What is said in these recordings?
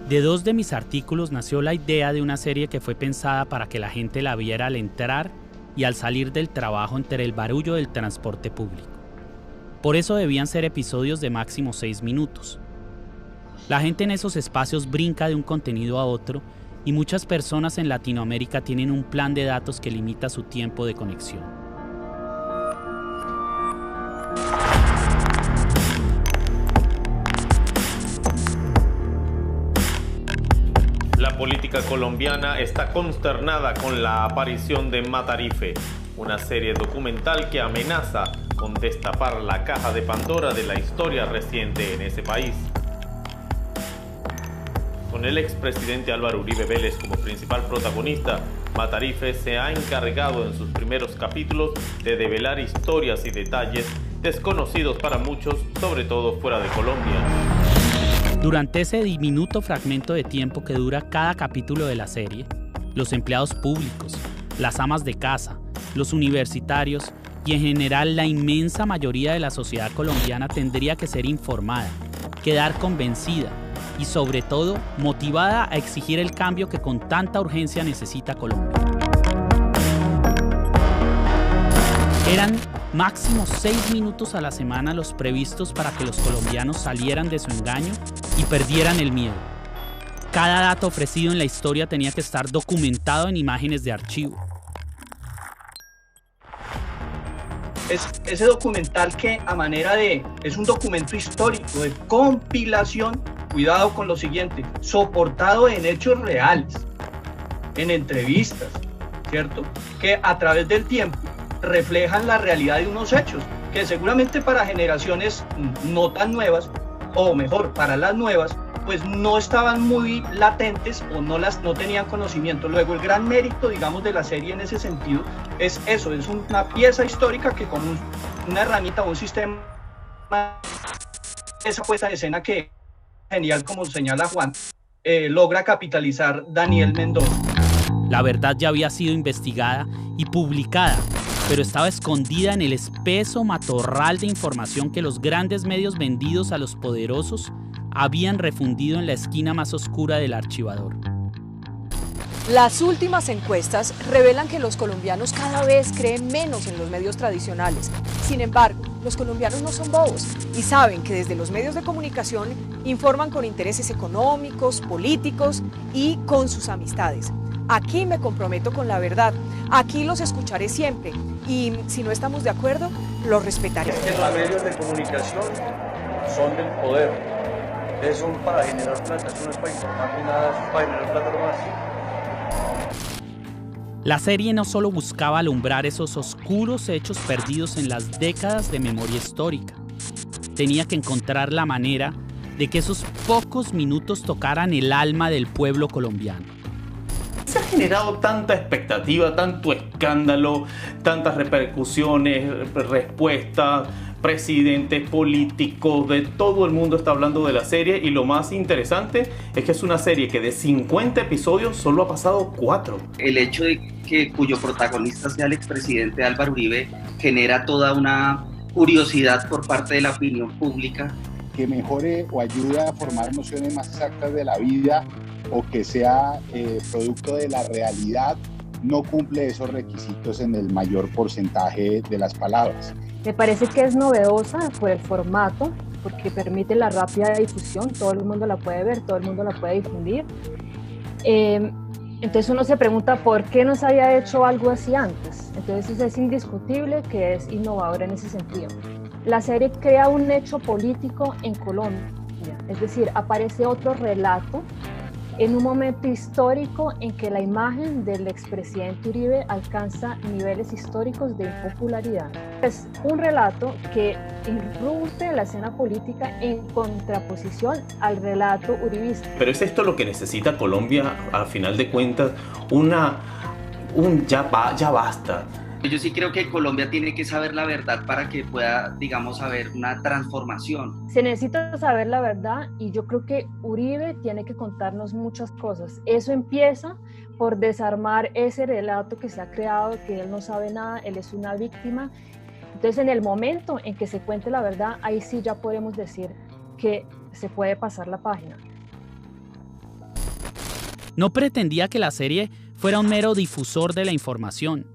De dos de mis artículos nació la idea de una serie que fue pensada para que la gente la viera al entrar y al salir del trabajo entre el barullo del transporte público. Por eso debían ser episodios de máximo 6 minutos. La gente en esos espacios brinca de un contenido a otro y muchas personas en Latinoamérica tienen un plan de datos que limita su tiempo de conexión. La política colombiana está consternada con la aparición de Matarife, una serie documental que amenaza con destapar la caja de Pandora de la historia reciente en ese país. Con el expresidente Álvaro Uribe Vélez como principal protagonista, Matarife se ha encargado en sus primeros capítulos de develar historias y detalles desconocidos para muchos, sobre todo fuera de Colombia. Durante ese diminuto fragmento de tiempo que dura cada capítulo de la serie, los empleados públicos, las amas de casa, los universitarios y en general la inmensa mayoría de la sociedad colombiana tendría que ser informada, quedar convencida y sobre todo motivada a exigir el cambio que con tanta urgencia necesita Colombia. Eran máximo 6 minutos a la semana los previstos para que los colombianos salieran de su engaño y perdieran el miedo. Cada dato ofrecido en la historia tenía que estar documentado en imágenes de archivo. Es ese documental que es un documento histórico de compilación, cuidado con lo siguiente, soportado en hechos reales, en entrevistas, ¿cierto? Que a través del tiempo reflejan la realidad de unos hechos que seguramente para generaciones no tan nuevas, o mejor, para las nuevas, pues no estaban muy latentes o no tenían conocimiento. Luego el gran mérito, digamos, de la serie en ese sentido es eso, es una pieza histórica que con una herramienta o un sistema, esa puesta de escena que genial, como señala Juan, logra capitalizar Daniel Mendoza. La verdad ya había sido investigada y publicada, pero estaba escondida en el espeso matorral de información que los grandes medios vendidos a los poderosos habían refundido en la esquina más oscura del archivador. Las últimas encuestas revelan que los colombianos cada vez creen menos en los medios tradicionales. Sin embargo, los colombianos no son bobos y saben que desde los medios de comunicación informan con intereses económicos, políticos y con sus amistades. Aquí me comprometo con la verdad, aquí los escucharé siempre y si no estamos de acuerdo, los respetaré. Es que los medios de comunicación son del poder. Son para generar plata, eso no es para informar ni nada, eso es para generar plata nomás. La serie no solo buscaba alumbrar esos oscuros hechos perdidos en las décadas de memoria histórica, tenía que encontrar la manera de que esos pocos minutos tocaran el alma del pueblo colombiano. Se ha generado tanta expectativa, tanto escándalo, tantas repercusiones, respuestas, presidentes, políticos, de todo el mundo está hablando de la serie y lo más interesante es que es una serie que de 50 episodios solo ha pasado 4. El hecho de que cuyo protagonista sea el expresidente Álvaro Uribe genera toda una curiosidad por parte de la opinión pública. Que mejore o ayude a formar nociones más exactas de la vida o que sea producto de la realidad, no cumple esos requisitos en el mayor porcentaje de las palabras. Me parece que es novedosa por el formato, porque permite la rápida difusión, todo el mundo la puede ver, todo el mundo la puede difundir. Entonces uno se pregunta por qué no se había hecho algo así antes. Entonces es indiscutible que es innovadora en ese sentido. La serie crea un hecho político en Colombia, es decir, aparece otro relato en un momento histórico en que la imagen del expresidente Uribe alcanza niveles históricos de impopularidad. Es un relato que irrumpe la escena política en contraposición al relato uribista. Pero ¿es esto lo que necesita Colombia, al final de cuentas? Ya basta. Yo sí creo que Colombia tiene que saber la verdad para que pueda, digamos, haber una transformación. Se necesita saber la verdad y yo creo que Uribe tiene que contarnos muchas cosas. Eso empieza por desarmar ese relato que se ha creado, que él no sabe nada, él es una víctima. Entonces, en el momento en que se cuente la verdad, ahí sí ya podemos decir que se puede pasar la página. No pretendía que la serie fuera un mero difusor de la información,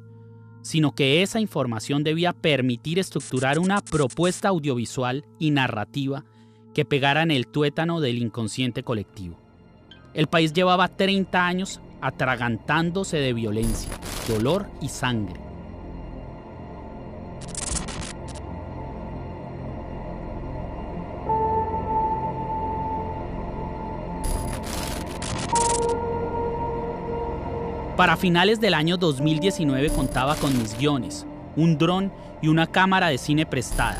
sino que esa información debía permitir estructurar una propuesta audiovisual y narrativa que pegara en el tuétano del inconsciente colectivo. El país llevaba 30 años atragantándose de violencia, dolor y sangre. Para finales del año 2019 contaba con mis guiones, un dron y una cámara de cine prestada.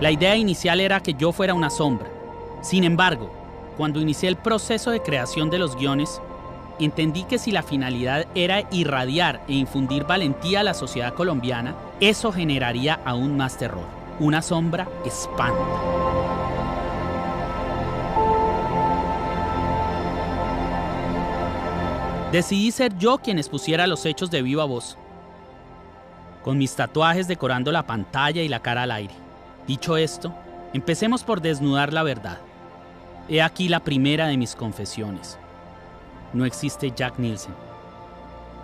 La idea inicial era que yo fuera una sombra. Sin embargo, cuando inicié el proceso de creación de los guiones, entendí que si la finalidad era irradiar e infundir valentía a la sociedad colombiana, eso generaría aún más terror. Una sombra espanta. Decidí ser yo quien expusiera los hechos de viva voz, con mis tatuajes decorando la pantalla y la cara al aire. Dicho esto, empecemos por desnudar la verdad. He aquí la primera de mis confesiones. No existe Jack Nielsen,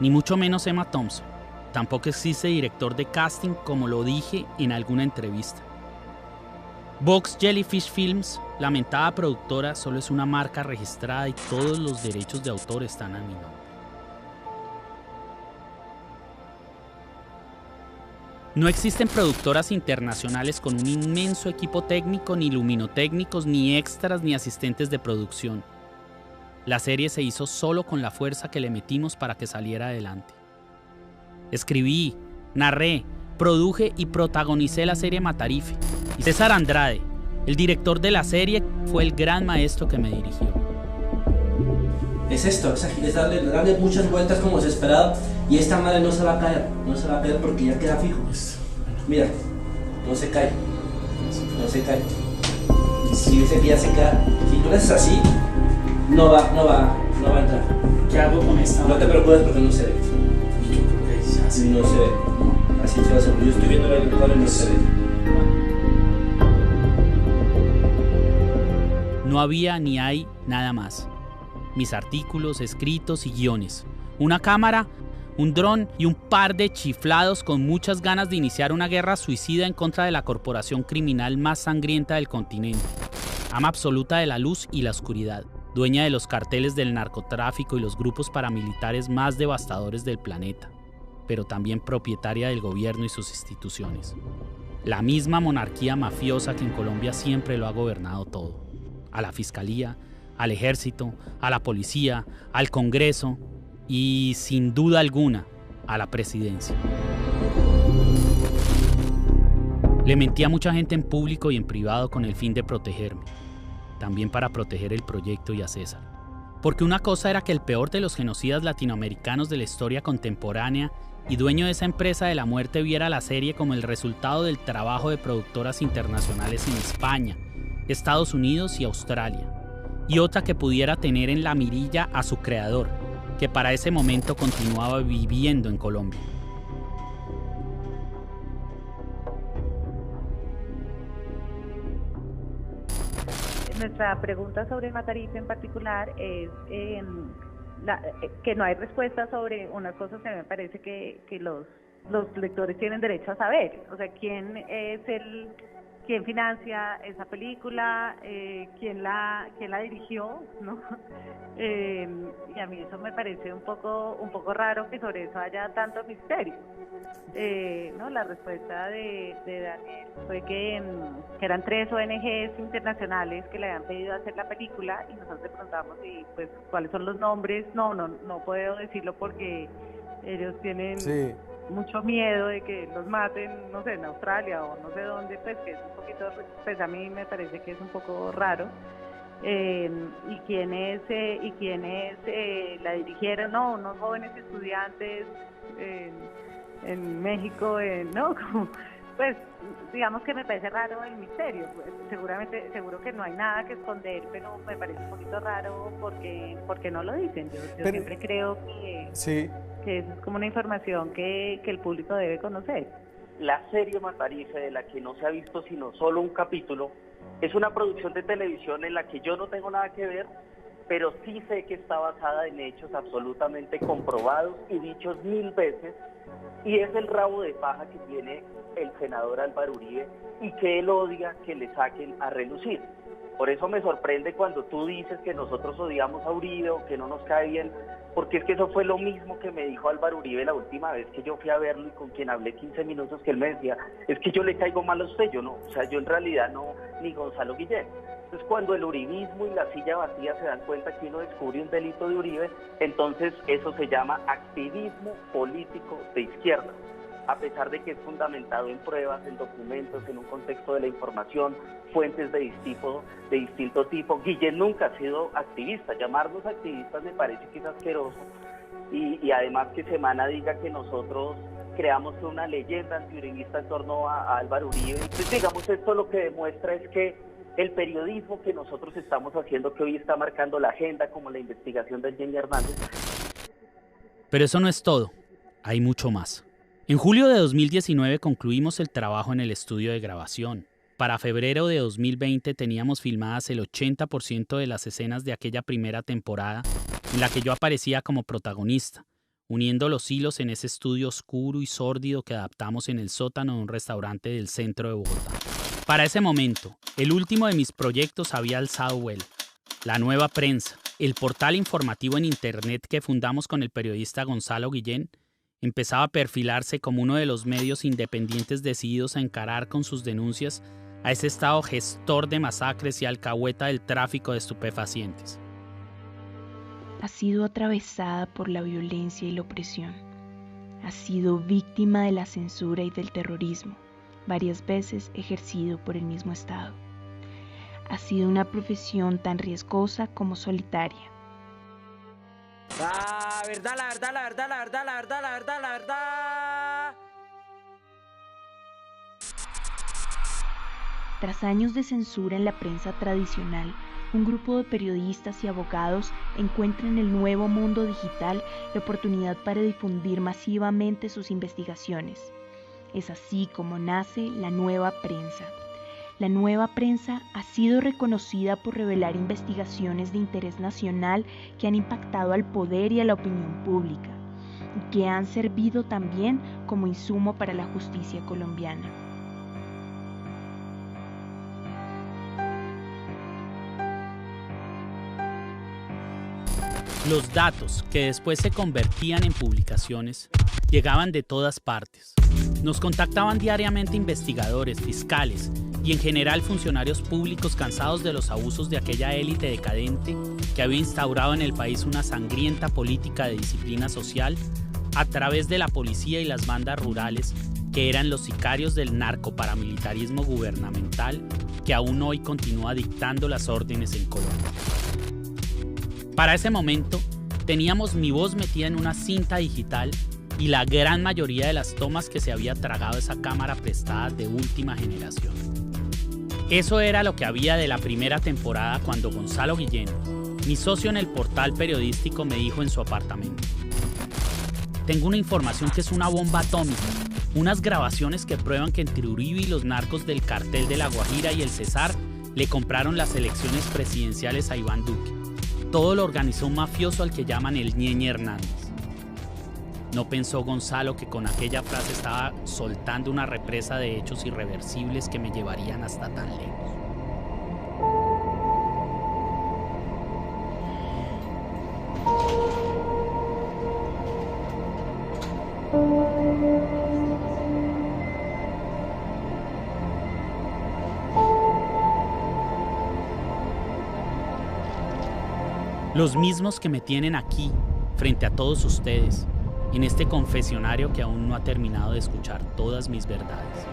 ni mucho menos Emma Thompson. Tampoco existe director de casting, como lo dije en alguna entrevista. Box Jellyfish Films, lamentada productora, solo es una marca registrada y todos los derechos de autor están a mi nombre. No existen productoras internacionales con un inmenso equipo técnico, ni luminotécnicos, ni extras, ni asistentes de producción. La serie se hizo solo con la fuerza que le metimos para que saliera adelante. Escribí, narré, produje y protagonicé la serie Matarife. Y César Andrade, el director de la serie, fue el gran maestro que me dirigió. Es esto, es darle muchas vueltas como desesperado, y esta madre no se va a caer porque ya queda fijo. Mira, no se cae. Si ese día se cae, si tú lo haces así, no va a entrar. ¿Qué hago con esta? No te preocupes porque no se ve. No se ve. Así se va a hacer. Yo estoy viendo el cuadro y no se ve. No había ni hay nada más. Mis artículos, escritos y guiones. Una cámara, un dron y un par de chiflados con muchas ganas de iniciar una guerra suicida en contra de la corporación criminal más sangrienta del continente. Ama absoluta de la luz y la oscuridad. Dueña de los carteles del narcotráfico y los grupos paramilitares más devastadores del planeta. Pero también propietaria del gobierno y sus instituciones. La misma monarquía mafiosa que en Colombia siempre lo ha gobernado todo. A la fiscalía, al ejército, a la policía, al Congreso y, sin duda alguna, a la presidencia. Le mentí a mucha gente en público y en privado con el fin de protegerme, también para proteger el proyecto y a César. Porque una cosa era que el peor de los genocidas latinoamericanos de la historia contemporánea y dueño de esa empresa de la muerte viera la serie como el resultado del trabajo de productoras internacionales en España, Estados Unidos y Australia. Y otra que pudiera tener en la mirilla a su creador, que para ese momento continuaba viviendo en Colombia. Nuestra pregunta sobre Matarife en particular es que no hay respuesta sobre unas cosas que me parece que los lectores tienen derecho a saber. O sea, quién financia esa película, quién la dirigió, ¿no? Y a mí eso me parece un poco raro que sobre eso haya tanto misterio. ¿No? La respuesta de Daniel fue que eran 3 ONGs internacionales que le habían pedido hacer la película, y nosotros le preguntamos pues cuáles son los nombres. No puedo decirlo porque ellos tienen mucho miedo de que los maten, no sé, en Australia o no sé dónde, pues que es un poquito, pues a mí me parece que es un poco raro. Y quienes la dirigieron, unos jóvenes estudiantes en México, ¿no? Pues digamos que me parece raro el misterio. Pues, seguro que no hay nada que esconder, pero me parece un poquito raro porque no lo dicen. Yo siempre creo que eso es como una información que el público debe conocer. La serie Matarife, de la que no se ha visto sino solo un capítulo, Es una producción de televisión en la que yo no tengo nada que ver, pero sí sé que está basada en hechos absolutamente comprobados y dichos 1000 veces, y es el rabo de paja que tiene el senador Álvaro Uribe y que él odia que le saquen a relucir. Por eso me sorprende cuando tú dices que nosotros odiamos a Uribe o que no nos cae bien, porque es que eso fue lo mismo que me dijo Álvaro Uribe la última vez que yo fui a verlo y con quien hablé 15 minutos, que él me decía, es que yo le caigo mal a usted, yo no, o sea, yo en realidad no, ni Gonzalo Guillén. Entonces cuando el uribismo y la silla vacía se dan cuenta que uno descubre un delito de Uribe, entonces eso se llama activismo político de izquierda, a pesar de que es fundamentado en pruebas, en documentos, en un contexto de la información, fuentes de distinto tipo. Guillén nunca ha sido activista, llamarnos activistas me parece que es asqueroso, y además que Semana diga que nosotros creamos una leyenda antiuribista en torno a Álvaro Uribe. Entonces, digamos, esto lo que demuestra es que el periodismo que nosotros estamos haciendo, que hoy está marcando la agenda, como la investigación de Jenny Hernández. Pero eso no es todo, hay mucho más. En julio de 2019 concluimos el trabajo en el estudio de grabación. Para febrero de 2020 teníamos filmadas el 80% de las escenas de aquella primera temporada en la que yo aparecía como protagonista, uniendo los hilos en ese estudio oscuro y sórdido que adaptamos en el sótano de un restaurante del centro de Bogotá. Para ese momento, el último de mis proyectos había alzado vuelo. La Nueva Prensa, el portal informativo en internet que fundamos con el periodista Gonzalo Guillén, empezaba a perfilarse como uno de los medios independientes decididos a encarar con sus denuncias a ese Estado gestor de masacres y alcahueta del tráfico de estupefacientes. Ha sido atravesada por la violencia y la opresión. Ha sido víctima de la censura y del terrorismo, varias veces ejercido por el mismo Estado. Ha sido una profesión tan riesgosa como solitaria. La verdad. Tras años de censura en la prensa tradicional, un grupo de periodistas y abogados encuentra en el nuevo mundo digital la oportunidad para difundir masivamente sus investigaciones. Es así como nace la Nueva Prensa. La Nueva Prensa ha sido reconocida por revelar investigaciones de interés nacional que han impactado al poder y a la opinión pública, y que han servido también como insumo para la justicia colombiana. Los datos, que después se convertían en publicaciones, llegaban de todas partes. Nos contactaban diariamente investigadores, fiscales y en general funcionarios públicos cansados de los abusos de aquella élite decadente que había instaurado en el país una sangrienta política de disciplina social a través de la policía y las bandas rurales que eran los sicarios del narcoparamilitarismo gubernamental que aún hoy continúa dictando las órdenes en Colombia. Para ese momento, teníamos mi voz metida en una cinta digital y la gran mayoría de las tomas que se había tragado esa cámara prestada de última generación. Eso era lo que había de la primera temporada cuando Gonzalo Guillén, mi socio en el portal periodístico, me dijo en su apartamento: tengo una información que es una bomba atómica, unas grabaciones que prueban que entre Uribe y los narcos del cartel de La Guajira y el Cesar le compraron las elecciones presidenciales a Iván Duque. Todo lo organizó un mafioso al que llaman el Ñeñe Hernández. No pensó Gonzalo que con aquella frase estaba soltando una represa de hechos irreversibles que me llevarían hasta tan lejos. Los mismos que me tienen aquí, frente a todos ustedes, en este confesionario que aún no ha terminado de escuchar todas mis verdades.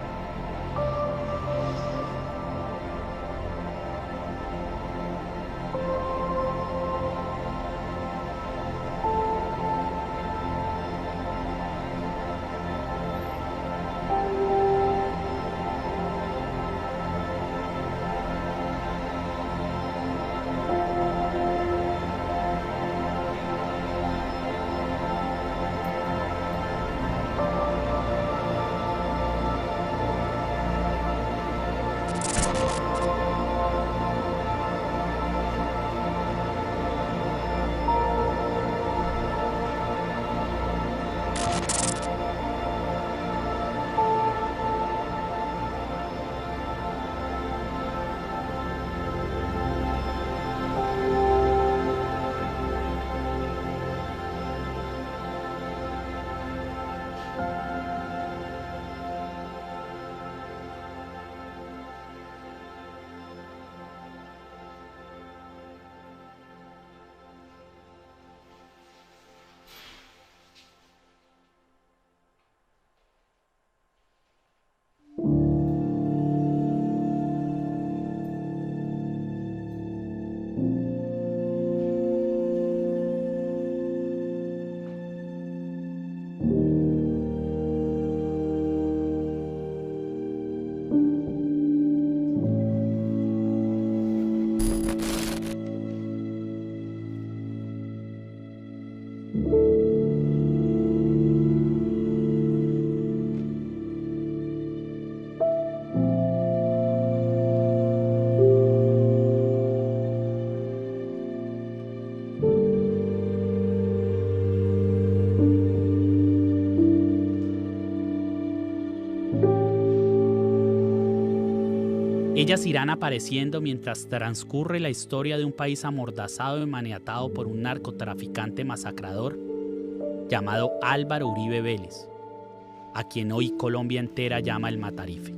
Ellas irán apareciendo mientras transcurre la historia de un país amordazado y maniatado por un narcotraficante masacrador llamado Álvaro Uribe Vélez, a quien hoy Colombia entera llama el Matarife.